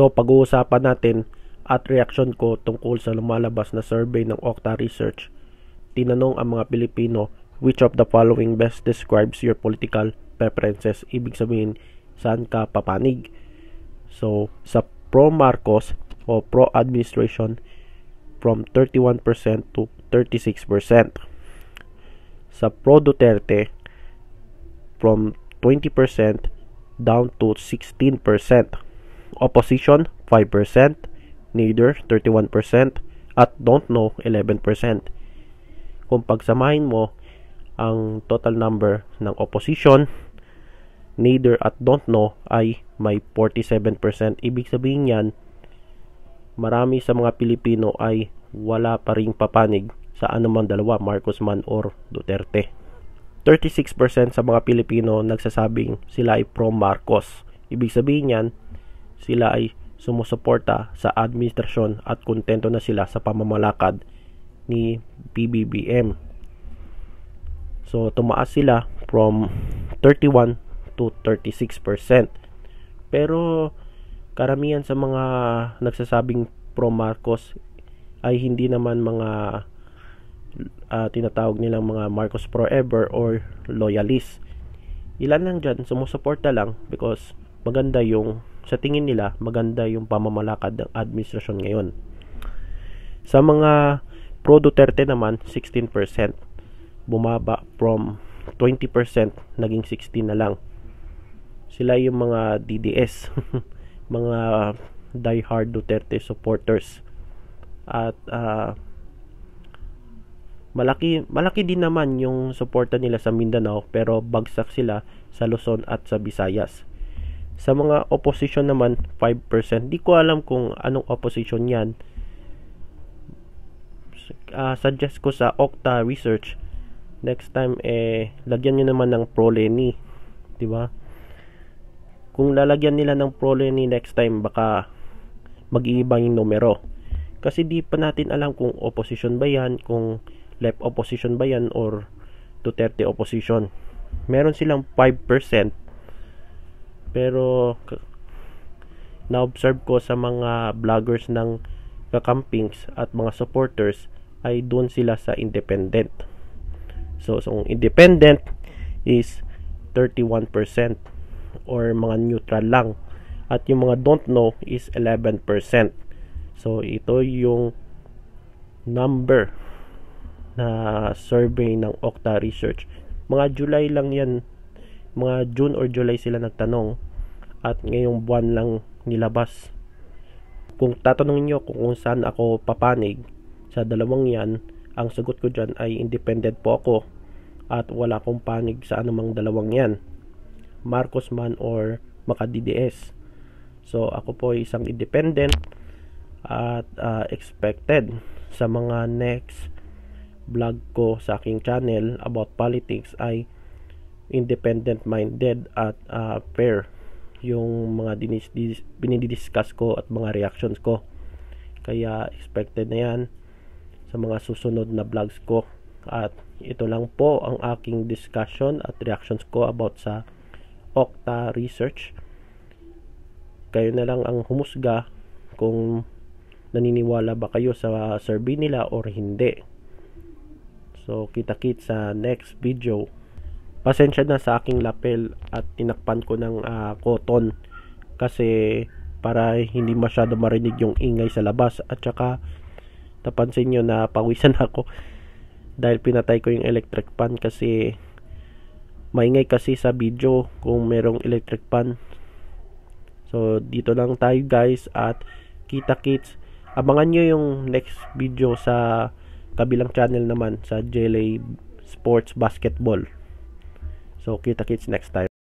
So pag-uusapan natin at reaction ko tungkol sa lumalabas na survey ng Okta Research. Tinanong ang mga Pilipino, which of the following best describes your political preferences? Ibig sabihin, saan ka papanig? So sa pro-Marcos o pro-administration, from 31% to 36%. Sa pro-Duterte, from 20% down to 16%. Opposition, 5%. Neither, 31%. At don't know, 11%. Kung pagsamahin mo ang total number ng opposition, neither at don't know ay may 47%. Ibig sabihin yan, marami sa mga Pilipino ay wala pa ring papanig sa anumang dalawa, Marcos man or Duterte. 36% sa mga Pilipino nagsasabing sila ay pro-Marcos. Ibig sabihin yan, sila ay sumusuporta sa administrasyon at kontento na sila sa pamamalakad ni PBBM. So tumaas sila from 31 to 36%. Pero karamihan sa mga nagsasabing pro-Marcos ay hindi naman mga tinatawag nilang mga Marcos forever or loyalist. Ilan lang dyan sumusuporta lang because maganda yung, sa tingin nila, maganda yung pamamalakad ng administrasyon ngayon. Sa mga pro-Duterte naman, 16%. Bumaba from 20%, naging 16 na lang. Sila yung mga DDS, mga die-hard Duterte supporters. At malaki din naman yung suporta nila sa Mindanao, pero bagsak sila sa Luzon at sa Visayas. Sa mga opposition naman, 5%. Di ko alam kung anong opposition yan. Suggest ko sa Okta Research, next time lagyan nyo naman ng pro-Leni, diba? Kung lalagyan nila ng pro-Leni next time, baka mag-iiba yung numero. Kasi di pa natin alam kung opposition ba yan, kung left opposition ba yan, or Duterte opposition. Meron silang 5%, pero na-observe ko sa mga vloggers ng kakampings at mga supporters ay doon sila sa independent. So independent is 31% or mga neutral lang, at yung mga don't know is 11%. So ito yung number na survey ng Okta Research. Mga July lang yan, mga June or July sila nagtanong, at ngayong buwan lang nilabas. Kung tatanungin nyo kung saan ako papanig sa dalawang yan, ang sagot ko dyan ay independent po ako at wala akong panig sa anumang dalawang yan, Marcos man or maka-DDS. So ako po ay isang independent, at expected sa mga next vlog ko sa aking channel about politics ay independent minded at fair yung mga dinidiscuss ko at mga reactions ko. Kaya expected na yan sa mga susunod na vlogs ko. At ito lang po ang aking discussion at reactions ko about sa Okta Research. Kayo na lang ang humusga kung naniniwala ba kayo sa survey nila or hindi. So kita-kits sa next video. Pasensya na sa aking lapel at tinakpan ko ng cotton kasi para hindi masyado marinig yung ingay sa labas, at saka napansin nyo na pawisan ako dahil pinatay ko yung electric fan kasi maingay kasi sa video kung merong electric fan. So dito lang tayo guys, at kita-kits. Abangan nyo yung next video sa kabilang channel naman, sa JLA Sports Basketball. So kita-kits next time.